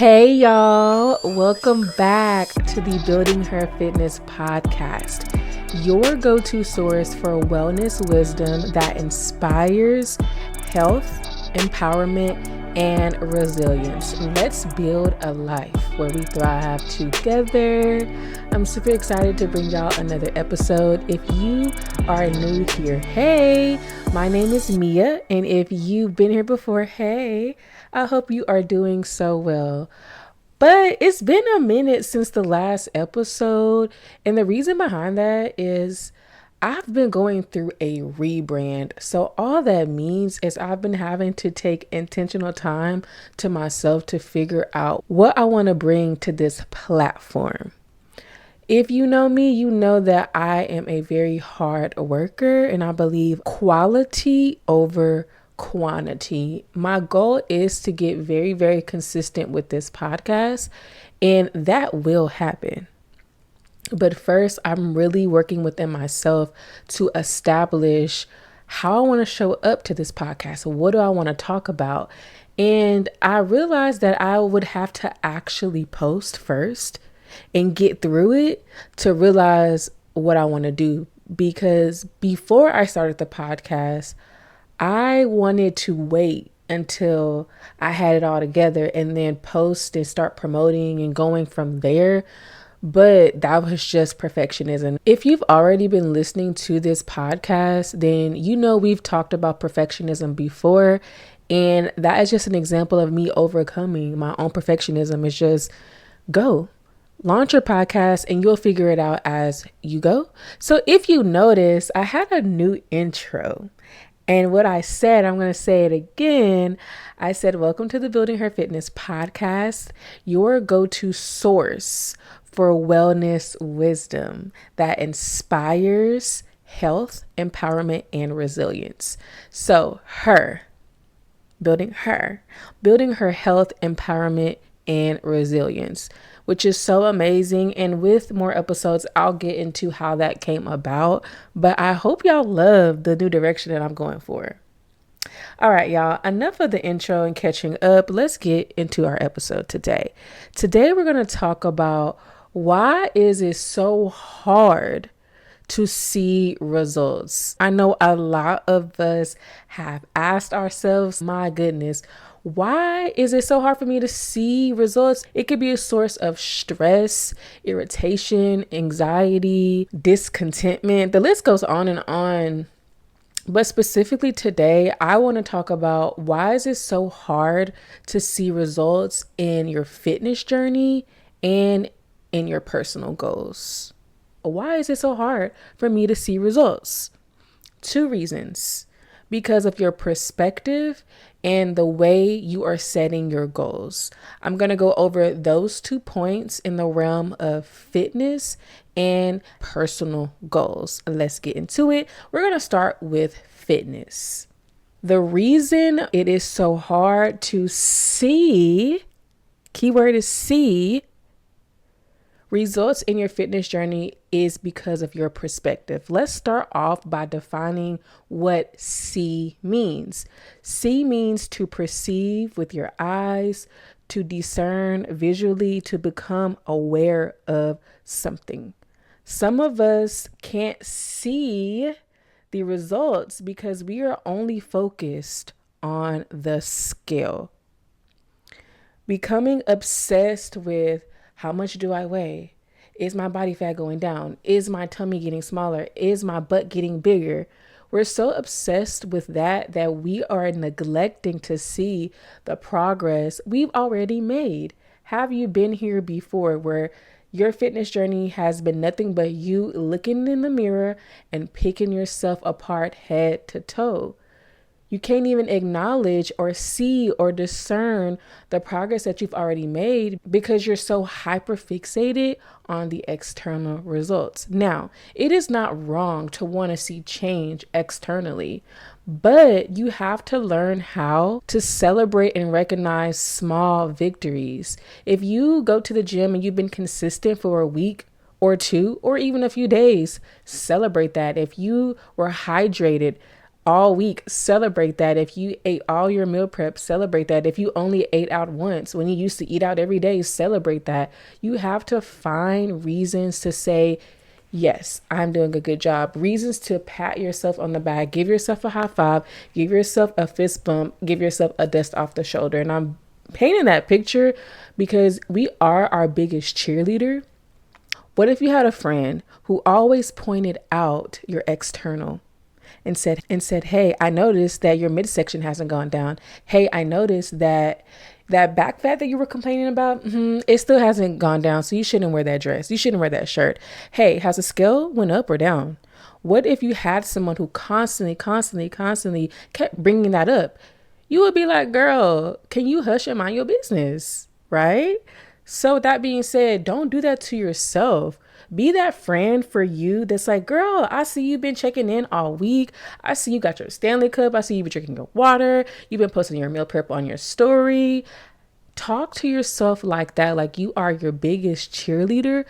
Hey y'all, welcome back to the Building Her Fitness podcast, your go-to source for wellness wisdom that inspires health, empowerment, and resilience. Let's build a life where we thrive together. I'm super excited to bring y'all another episode. If you are new here, hey, my name is Mia, and if you've been here before, hey, I hope you are doing so well. But it's been a minute since the last episode, and the reason behind that is I've been going through a rebrand. So all that means is I've been having to take intentional time to myself to figure out what I want to bring to this platform. If you know me, you know that I am a very hard worker and I believe quality over quantity. My goal is to get very, very consistent with this podcast, and that will happen. But first, I'm really working within myself to establish how I want to show up to this podcast. What do I want to talk about? And I realized that I would have to actually post first and get through it to realize what I want to do. Because before I started the podcast, I wanted to wait until I had it all together and then post and start promoting and going from there. But that was just perfectionism. If you've already been listening to this podcast, then you know we've talked about perfectionism before. And that is just an example of me overcoming my own perfectionism. It's just go. Launch your podcast and you'll figure it out as you go. So if you notice, I had a new intro. And what I said, I'm going to say it again. I said, welcome to the Building Her Fitness podcast, your go-to source for wellness wisdom that inspires health, empowerment, and resilience. So building her health, empowerment, and resilience, which is so amazing. And with more episodes, I'll get into how that came about. But I hope y'all love the new direction that I'm going for. All right, y'all, enough of the intro and catching up. Let's get into our episode today. Today, we're going to talk about why is it so hard to see results. I know a lot of us have asked ourselves, my goodness, why is it so hard for me to see results? It could be a source of stress, irritation, anxiety, discontentment. The list goes on and on. But specifically today, I want to talk about why is it so hard to see results in your fitness journey and in your personal goals. Why is it so hard for me to see results? 2 reasons. Because of your perspective and the way you are setting your goals. I'm going to go over those 2 points in the realm of fitness and personal goals. Let's get into it. We're going to start with fitness. The reason it is so hard to see, keyword is see, results in your fitness journey is because of your perspective. Let's start off by defining what see means. See means to perceive with your eyes, to discern visually, to become aware of something. Some of us can't see the results because we are only focused on the scale. Becoming obsessed with how much do I weigh? Is my body fat going down? Is my tummy getting smaller? Is my butt getting bigger? We're so obsessed with that we are neglecting to see the progress we've already made. Have you been here before where your fitness journey has been nothing but you looking in the mirror and picking yourself apart head to toe? You can't even acknowledge or see or discern the progress that you've already made because you're so hyper fixated on the external results. Now, it is not wrong to want to see change externally, but you have to learn how to celebrate and recognize small victories. If you go to the gym and you've been consistent for a week or 2, or even a few days, celebrate that. If you were hydrated all week, celebrate that. If you ate all your meal prep, celebrate that. If you only ate out once when you used to eat out every day, celebrate that. You have to find reasons to say, yes, I'm doing a good job. Reasons to pat yourself on the back, give yourself a high five, give yourself a fist bump, give yourself a dust off the shoulder. And I'm painting that picture because we are our biggest cheerleader. What if you had a friend who always pointed out your external and said, hey, I noticed that your midsection hasn't gone down. Hey, I noticed that back fat that you were complaining about, it still hasn't gone down. So you shouldn't wear that dress. You shouldn't wear that shirt. Hey, has the scale went up or down? What if you had someone who constantly kept bringing that up? You would be like, girl, can you hush and mind your business? Right? So with that being said, don't do that to yourself. Be that friend for you that's like, girl, I see you've been checking in all week. I see you got your Stanley Cup. I see you've been drinking your water. You've been posting your meal prep on your story. Talk to yourself like that, like you are your biggest cheerleader,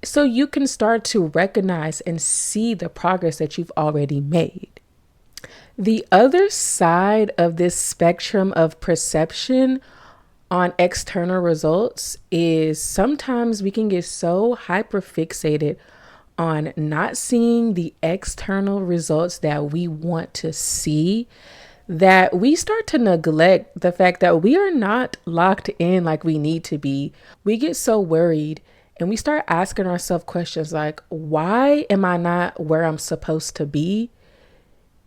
so you can start to recognize and see the progress that you've already made. The other side of this spectrum of perception on external results is sometimes we can get so hyper fixated on not seeing the external results that we want to see that we start to neglect the fact that we are not locked in like we need to be. We get so worried and we start asking ourselves questions like, why am I not where I'm supposed to be?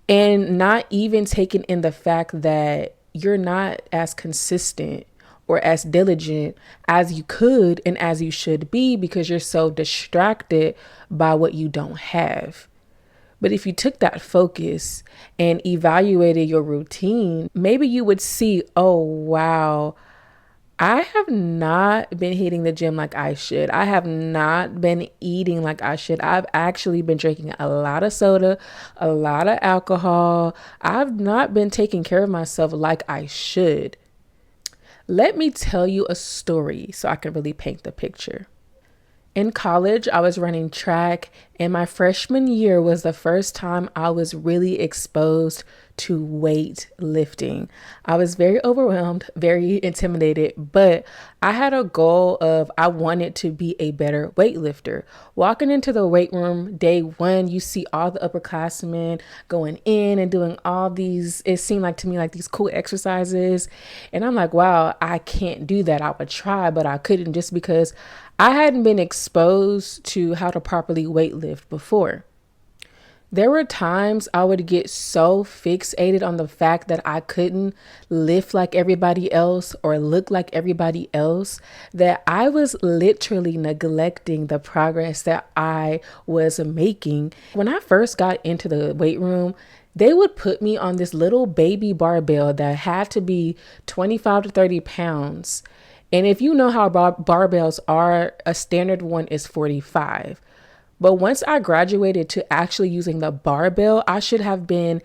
And not even taking in the fact that you're not as consistent or as diligent as you could and as you should be because you're so distracted by what you don't have. But if you took that focus and evaluated your routine, maybe you would see, oh, wow, I have not been hitting the gym like I should. I have not been eating like I should. I've actually been drinking a lot of soda, a lot of alcohol. I've not been taking care of myself like I should. Let me tell you a story so I can really paint the picture. In college, I was running track, and my freshman year was the first time I was really exposed to weightlifting. I was very overwhelmed, very intimidated, but I had a goal of I wanted to be a better weightlifter. Walking into the weight room day one, you see all the upperclassmen going in and doing all these, it seemed like to me like these cool exercises. And I'm like, wow, I can't do that. I would try, but I couldn't just because I hadn't been exposed to how to properly weightlift before. There were times I would get so fixated on the fact that I couldn't lift like everybody else or look like everybody else that I was literally neglecting the progress that I was making. When I first got into the weight room, they would put me on this little baby barbell that had to be 25 to 30 pounds. And if you know how barbells are, a standard one is 45. But once I graduated to actually using the barbell, I should have been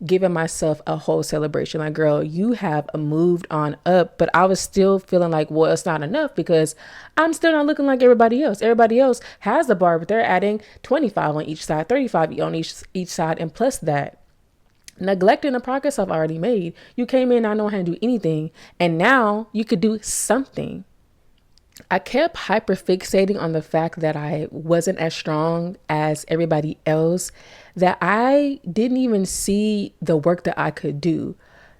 giving myself a whole celebration. Like, girl, you have moved on up. But I was still feeling like, well, it's not enough because I'm still not looking like everybody else. Everybody else has the bar, but they're adding 25 on each side, 35 on each side. And plus that, neglecting the progress I've already made. You came in, I know how to do anything. And now you could do something. I kept hyper fixating on the fact that I wasn't as strong as everybody else, that I didn't even see the work that I could do.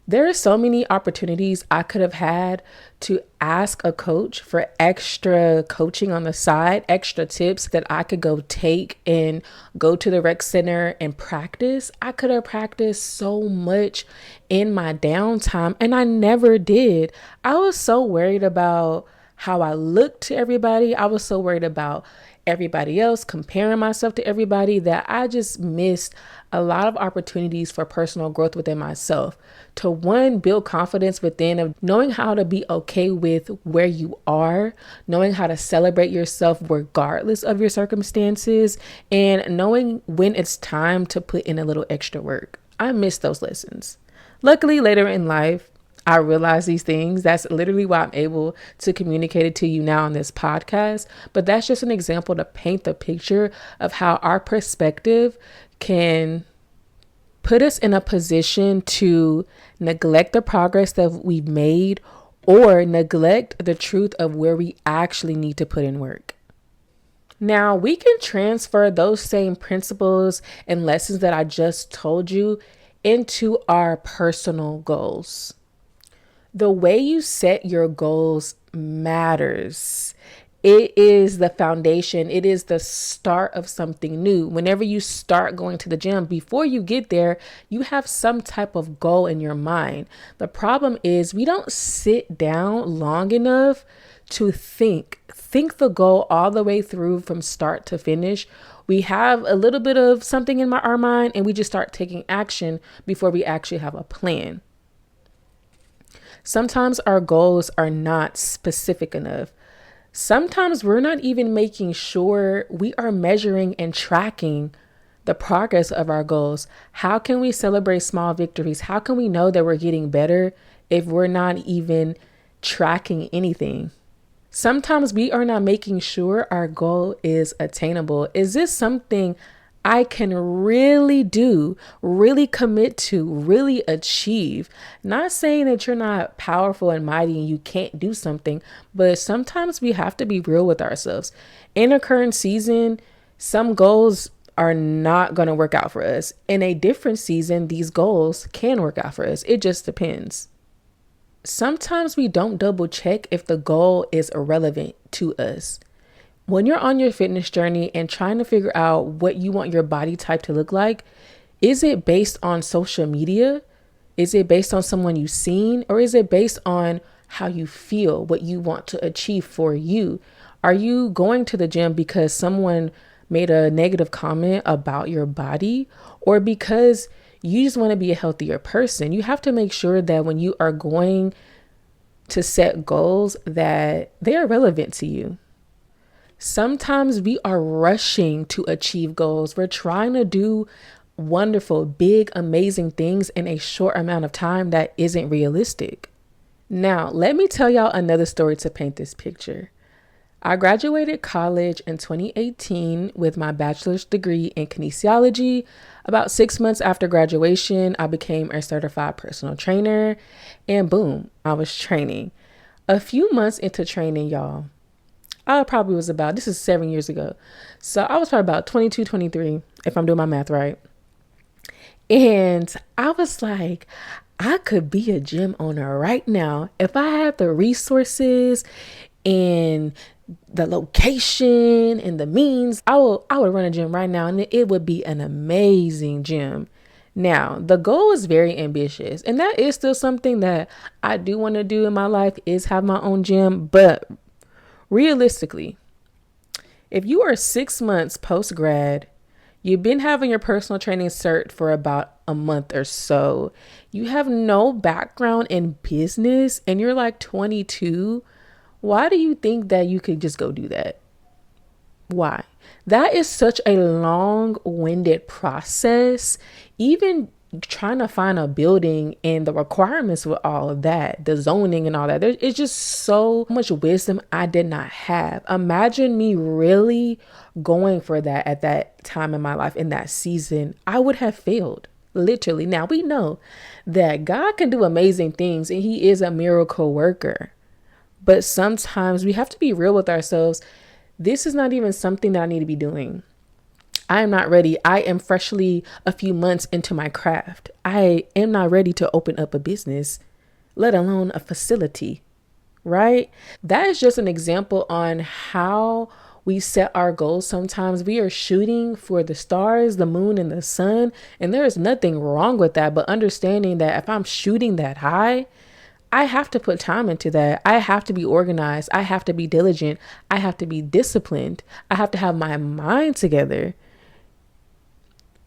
There are so many opportunities I could have had to ask a coach for extra coaching on the side, extra tips that I could go take and go to the rec center and practice. I could have practiced so much in my downtime and I never did. I was so worried about how I looked to everybody. I was so worried about everybody else, comparing myself to everybody, that I just missed a lot of opportunities for personal growth within myself. To one, build confidence within of knowing how to be okay with where you are, knowing how to celebrate yourself regardless of your circumstances, and knowing when it's time to put in a little extra work. I missed those lessons. Luckily, later in life, I realize these things. That's literally why I'm able to communicate it to you now on this podcast. But that's just an example to paint the picture of how our perspective can put us in a position to neglect the progress that we've made or neglect the truth of where we actually need to put in work. Now, we can transfer those same principles and lessons that I just told you into our personal goals. The way you set your goals matters. It is the foundation. It is the start of something new. Whenever you start going to the gym, before you get there, you have some type of goal in your mind. The problem is we don't sit down long enough to think the goal all the way through from start to finish. We have a little bit of something in our mind and we just start taking action before we actually have a plan. Sometimes our goals are not specific enough. Sometimes we're not even making sure we are measuring and tracking the progress of our goals. How can we celebrate small victories? How can we know that we're getting better if we're not even tracking anything? Sometimes we are not making sure our goal is attainable. Is this something I can really do, really commit to, really achieve? Not saying that you're not powerful and mighty and you can't do something, but sometimes we have to be real with ourselves. In a current season, some goals are not going to work out for us. In a different season, these goals can work out for us. It just depends. Sometimes we don't double check if the goal is irrelevant to us. When you're on your fitness journey and trying to figure out what you want your body type to look like, is it based on social media? Is it based on someone you've seen? Or is it based on how you feel, what you want to achieve for you? Are you going to the gym because someone made a negative comment about your body, or because you just want to be a healthier person? You have to make sure that when you are going to set goals that they are relevant to you. Sometimes we are rushing to achieve goals. We're trying to do wonderful, big, amazing things in a short amount of time that isn't realistic. Now, let me tell y'all another story to paint this picture. I graduated college in 2018 with my bachelor's degree in kinesiology. About 6 months after graduation, I became a certified personal trainer, and boom, I was training. A few months into training, y'all, this is 7 years ago. So I was probably about 22, 23, if I'm doing my math right. And I was like, I could be a gym owner right now if I had the resources and the location and the means. I would run a gym right now, and it would be an amazing gym. Now, the goal is very ambitious, and that is still something that I do want to do in my life, is have my own gym. But realistically, if you are 6 months post-grad, you've been having your personal training cert for about a month or so, you have no background in business, and you're like 22, why do you think that you could just go do that? Why? That is such a long-winded process. Even trying to find a building and the requirements with all of that, the zoning and all that, it's just so much wisdom I did not have. Imagine me really going for that at that time in my life, in that season. I would have failed, literally. Now, we know that God can do amazing things and He is a miracle worker. But sometimes we have to be real with ourselves. This is not even something that I need to be doing. I am not ready. I am freshly a few months into my craft. I am not ready to open up a business, let alone a facility, right? That is just an example on how we set our goals. Sometimes we are shooting for the stars, the moon, and the sun, and there is nothing wrong with that. But understanding that if I'm shooting that high, I have to put time into that. I have to be organized. I have to be diligent. I have to be disciplined. I have to have my mind together.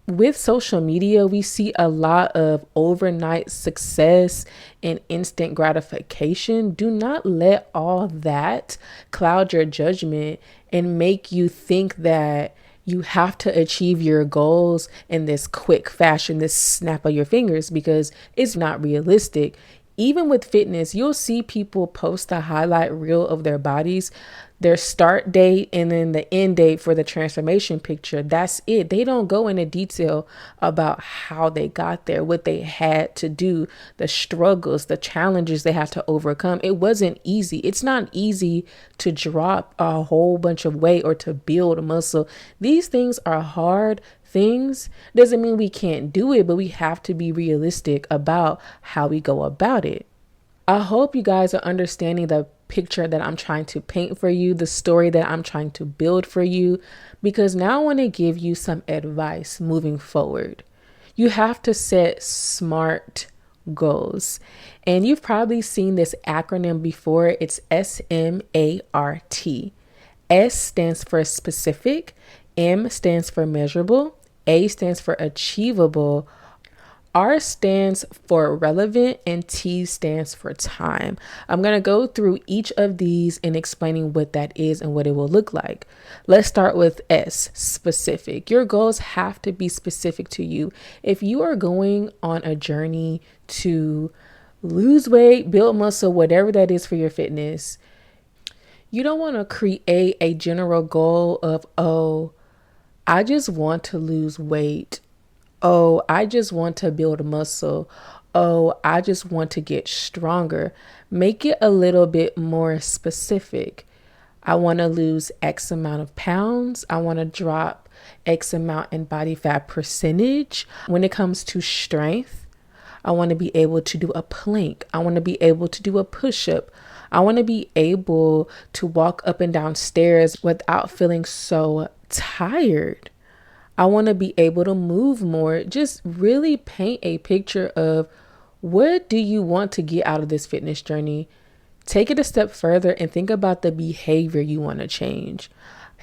With social media, we see a lot of overnight success and instant gratification. Do not let all that cloud your judgment and make you think that you have to achieve your goals in this quick fashion, this snap of your fingers, because it's not realistic. Even with fitness, you'll see people post a highlight reel of their bodies, their start date, and then the end date for the transformation picture. That's it. They don't go into detail about how they got there, what they had to do, the struggles, the challenges they have to overcome. It wasn't easy. It's not easy to drop a whole bunch of weight or to build muscle. These things are hard things. Doesn't mean we can't do it, but we have to be realistic about how we go about it. I hope you guys are understanding the picture that I'm trying to paint for you, the story that I'm trying to build for you, because now I want to give you some advice moving forward. You have to set SMART goals. And you've probably seen this acronym before. It's SMART. S stands for specific, M stands for measurable, A stands for achievable, R stands for relevant, and T stands for time. I'm going to go through each of these and explaining what that is and what it will look like. Let's start with S, specific. Your goals have to be specific to you. If you are going on a journey to lose weight, build muscle, whatever that is for your fitness, you don't want to create a general goal of, oh, I just want to lose weight. Oh, I just want to build muscle. Oh, I just want to get stronger. Make it a little bit more specific. I want to lose X amount of pounds. I want to drop X amount in body fat percentage. When it comes to strength, I want to be able to do a plank. I want to be able to do a push-up. I want to be able to walk up and down stairs without feeling so tired. I want to be able to move more. Just really paint a picture of what do you want to get out of this fitness journey. Take it a step further and think about the behavior you want to change.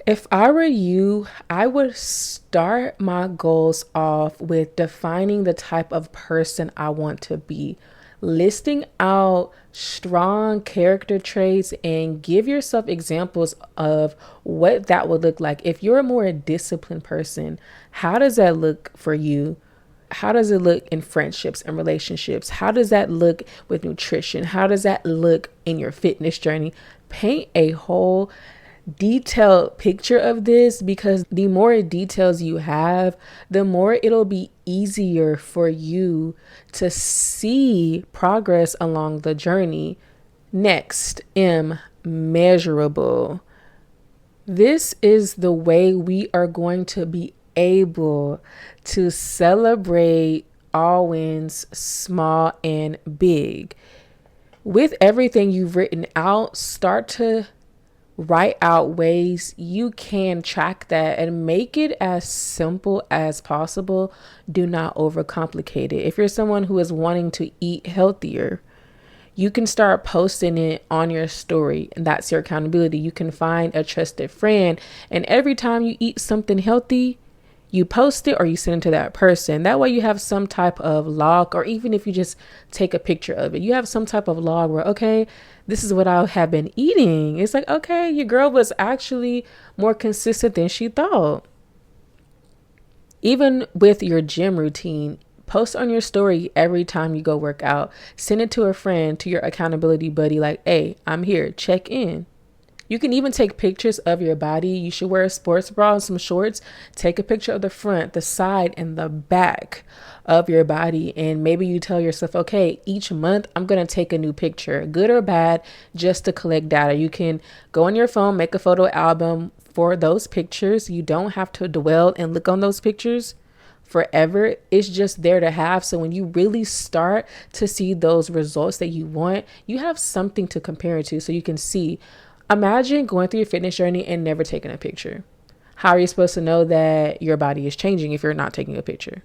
If I were you, I would start my goals off with defining the type of person I want to be, listing out strong character traits, and give yourself examples of what that would look like. If you're a more disciplined person, how does that look for you? How does it look in friendships and relationships? How does that look with nutrition? How does that look in your fitness journey? Paint a whole detailed picture of this, because the more details you have, the more it'll be easier for you to see progress along the journey. Next, M, measurable. This is the way we are going to be able to celebrate all wins, small and big. With everything you've written out, start to write out ways you can track that and make it as simple as possible. Do not overcomplicate it. If you're someone who is wanting to eat healthier, you can start posting it on your story, and that's your accountability. You can find a trusted friend, and every time you eat something healthy, you post it or you send it to that person. That way you have some type of log, or even if you just take a picture of it, you have some type of log where, okay, this is what I have been eating. It's like, okay, your girl was actually more consistent than she thought. Even with your gym routine, post on your story every time you go work out. Send it to a friend, to your accountability buddy, like, hey, I'm here, check in. You can even take pictures of your body. You should wear a sports bra and some shorts. Take a picture of the front, the side, and the back of your body. And maybe you tell yourself, okay, each month I'm going to take a new picture, good or bad, just to collect data. You can go on your phone, make a photo album for those pictures. You don't have to dwell and look on those pictures forever. It's just there to have. So when you really start to see those results that you want, you have something to compare it to, so you can see. Imagine going through your fitness journey and never taking a picture. How are you supposed to know that your body is changing if you're not taking a picture?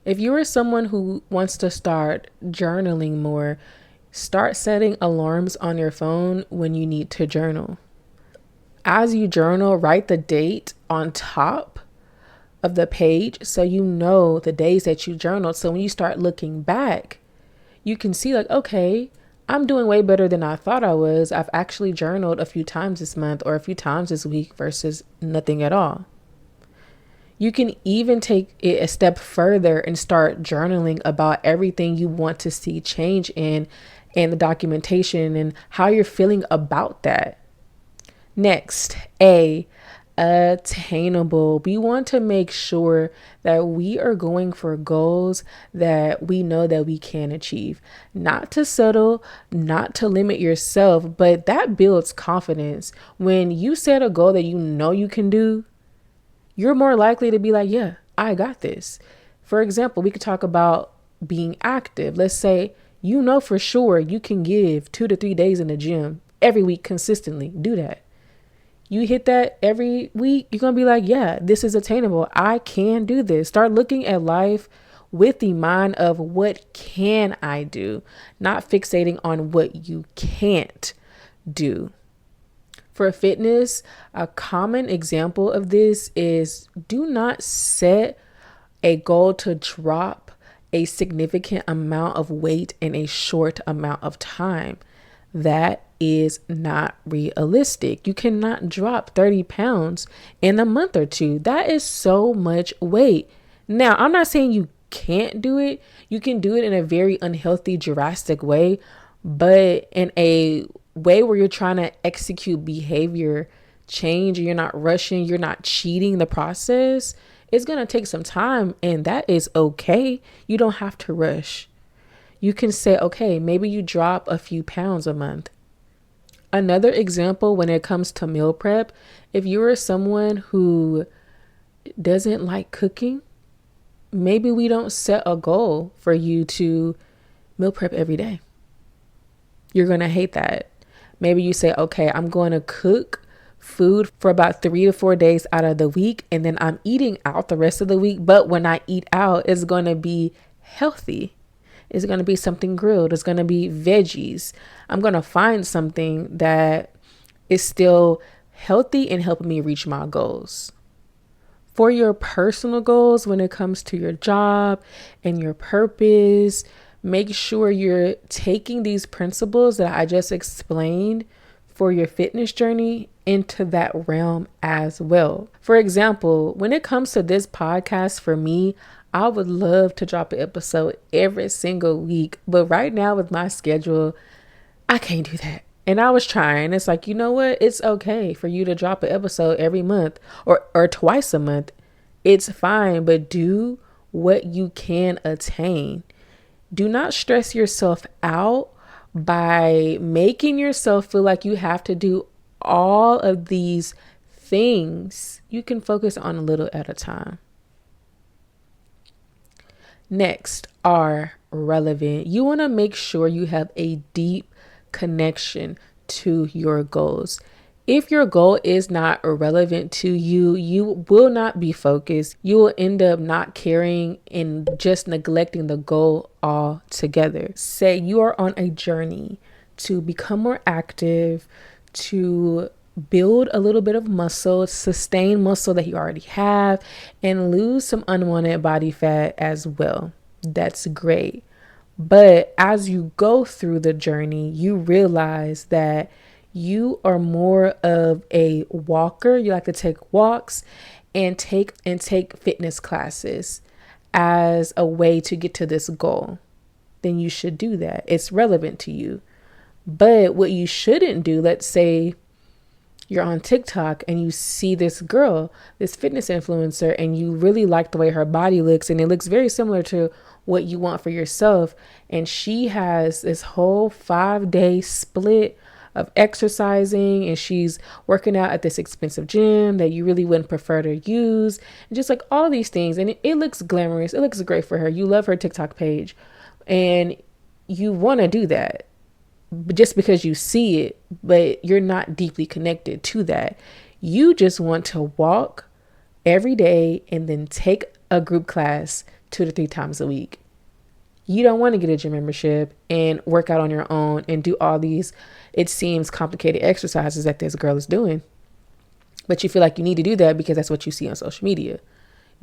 If you are someone who wants to start journaling more, start setting alarms on your phone when you need to journal. As you journal, write the date on top of the page so you know the days that you journaled. So when you start looking back, you can see like, okay, I'm doing way better than I thought I was. I've actually journaled a few times this month or a few times this week versus nothing at all. You can even take it a step further and start journaling about everything you want to see change in and the documentation and how you're feeling about that. Next, attainable. We want to make sure that we are going for goals that we know that we can achieve. Not to settle, not to limit yourself, but that builds confidence. When you set a goal that you know you can do, you're more likely to be like, yeah, I got this. For example, we could talk about being active. Let's say you know for sure you can give 2 to 3 days in the gym every week consistently. Do that. You hit that every week, you're going to be like, yeah, this is attainable. I can do this. Start looking at life with the mind of what can I do, not fixating on what you can't do. For fitness, a common example of this is do not set a goal to drop a significant amount of weight in a short amount of time. That is not realistic. You cannot drop 30 pounds in a month or two. That is so much weight. Now, I'm not saying you can't do it. You can do it in a very unhealthy, drastic way, but in a way where you're trying to execute behavior change, you're not rushing, you're not cheating the process. It's going to take some time, and that is okay. You don't have to rush. You can say, okay, maybe you drop a few pounds a month. Another example when it comes to meal prep, if you are someone who doesn't like cooking, maybe we don't set a goal for you to meal prep every day. You're going to hate that. Maybe you say, okay, I'm going to cook food for about 3 to 4 days out of the week, and then I'm eating out the rest of the week. But when I eat out, it's going to be healthy. It's going to be something grilled. It's going to be veggies. I'm going to find something that is still healthy and helping me reach my goals. For your personal goals, when it comes to your job and your purpose, make sure you're taking these principles that I just explained for your fitness journey into that realm as well. For example, when it comes to this podcast, for me, I would love to drop an episode every single week, but right now with my schedule, I can't do that. And I was trying. It's like, you know what? It's okay for you to drop an episode every month or twice a month. It's fine, but do what you can attain. Do not stress yourself out by making yourself feel like you have to do all of these things. You can focus on a little at a time. Next are relevant. You want to make sure you have a deep connection to your goals. If your goal is not relevant to you, you will not be focused. You will end up not caring and just neglecting the goal altogether. Say you are on a journey to become more active, to build a little bit of muscle, sustain muscle that you already have, and lose some unwanted body fat as well. That's great. But as you go through the journey, you realize that you are more of a walker. You like to take walks and take fitness classes as a way to get to this goal. Then you should do that. It's relevant to you. But what you shouldn't do, let's say you're on TikTok and you see this girl, this fitness influencer, and you really like the way her body looks, and it looks very similar to what you want for yourself. And she has this whole 5-day split of exercising, and she's working out at this expensive gym that you really wouldn't prefer to use, and just like all these things. And it looks glamorous. It looks great for her. You love her TikTok page and you want to do that just because you see it, but you're not deeply connected to that. You just want to walk every day and then take a group class 2 to 3 times a week. You don't want to get a gym membership and work out on your own and do all these, it seems, complicated exercises that this girl is doing. But you feel like you need to do that because that's what you see on social media.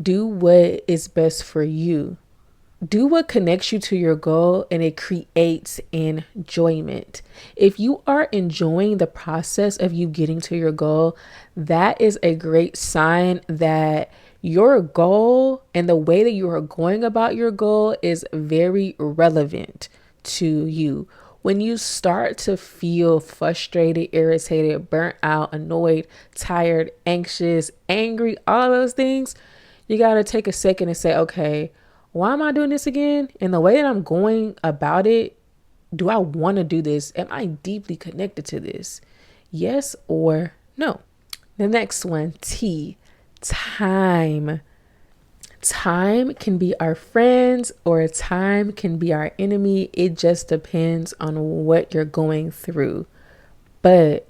Do what is best for you. Do what connects you to your goal, and it creates enjoyment. If you are enjoying the process of you getting to your goal, that is a great sign that Your goal and the way that you are going about your goal is very relevant to you. When you start to feel frustrated, irritated, burnt out, annoyed, tired, anxious, angry, all those things, you got to take a second and say, okay, why am I doing this again? And the way that I'm going about it, do I want to do this? Am I deeply connected to this? Yes or no? The next one, T, time. Time can be our friends or time can be our enemy. It just depends on what you're going through. But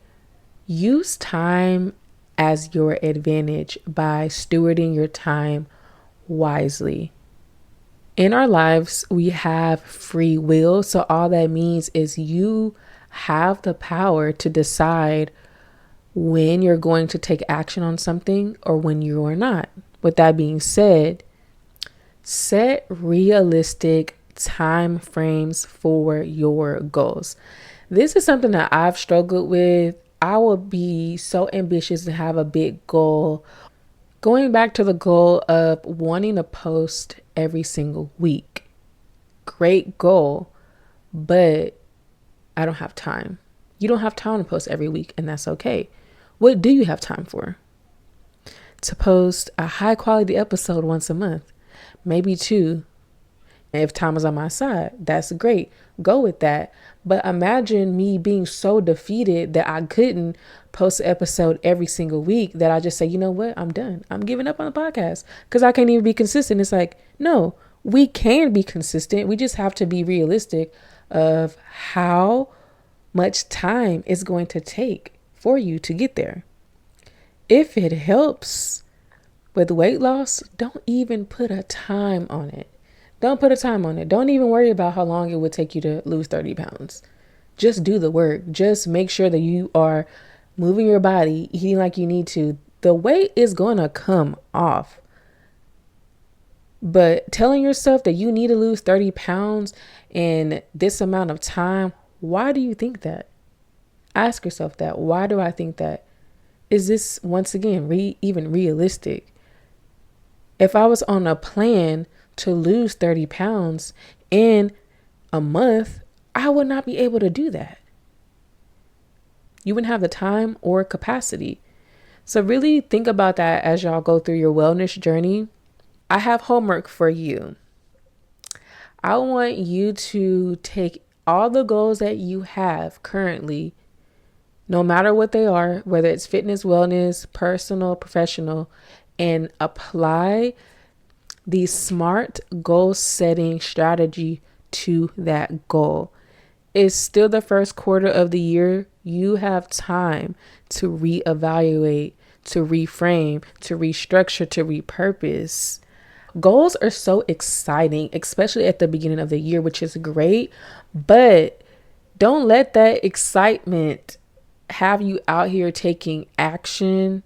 use time as your advantage by stewarding your time wisely. In our lives, we have free will. So all that means is you have the power to decide when you're going to take action on something or when you are not. With that being said, set realistic time frames for your goals. This is something that I've struggled with. I will be so ambitious to have a big goal. Going back to the goal of wanting to post every single week. Great goal, but I don't have time. You don't have time to post every week, and that's okay. What do you have time for? To post a high quality episode once a month, maybe 2. If time is on my side, that's great. Go with that. But imagine me being so defeated that I couldn't post an episode every single week that I just say, you know what? I'm done. I'm giving up on the podcast because I can't even be consistent. It's like, no, we can be consistent. We just have to be realistic of how much time it's going to take for you to get there. If it helps with weight loss, don't even put a time on it. Don't put a time on it. Don't even worry about how long it would take you to lose 30 pounds. Just do the work. Just make sure that you are moving your body, eating like you need to. The weight is going to come off. But telling yourself that you need to lose 30 pounds in this amount of time, why do you think that? Ask yourself that. Why do I think that? Is this, once again, even realistic? If I was on a plan to lose 30 pounds in a month, I would not be able to do that. You wouldn't have the time or capacity. So really think about that as y'all go through your wellness journey. I have homework for you. I want you to take all the goals that you have currently, no matter what they are, whether it's fitness, wellness, personal, professional, and apply the SMART goal setting strategy to that goal. It's still the first quarter of the year. You have time to reevaluate, to reframe, to restructure, to repurpose. Goals are so exciting, especially at the beginning of the year, which is great, but don't let that excitement have you out here taking action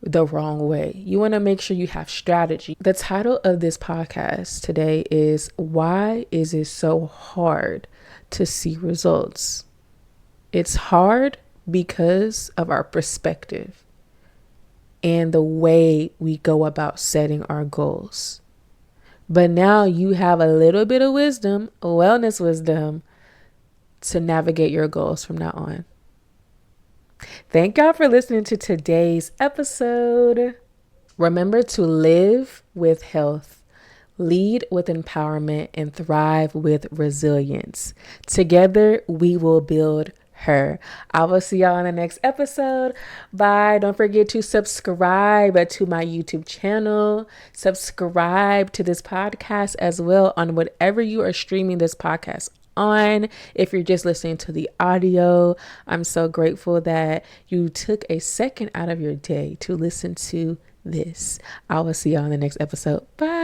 the wrong way. You want to make sure you have strategy. The title of this podcast today is, why is it so hard to see results? It's hard because of our perspective and the way we go about setting our goals. But now you have a little bit of wisdom, wellness wisdom, to navigate your goals from now on. Thank y'all for listening to today's episode. Remember to live with health, lead with empowerment, and thrive with resilience. Together, we will build her. I will see y'all in the next episode. Bye. Don't forget to subscribe to my YouTube channel. Subscribe to this podcast as well on whatever you are streaming this podcast on. If you're just listening to the audio, I'm so grateful that you took a second out of your day to listen to this. I will see y'all in the next episode. Bye.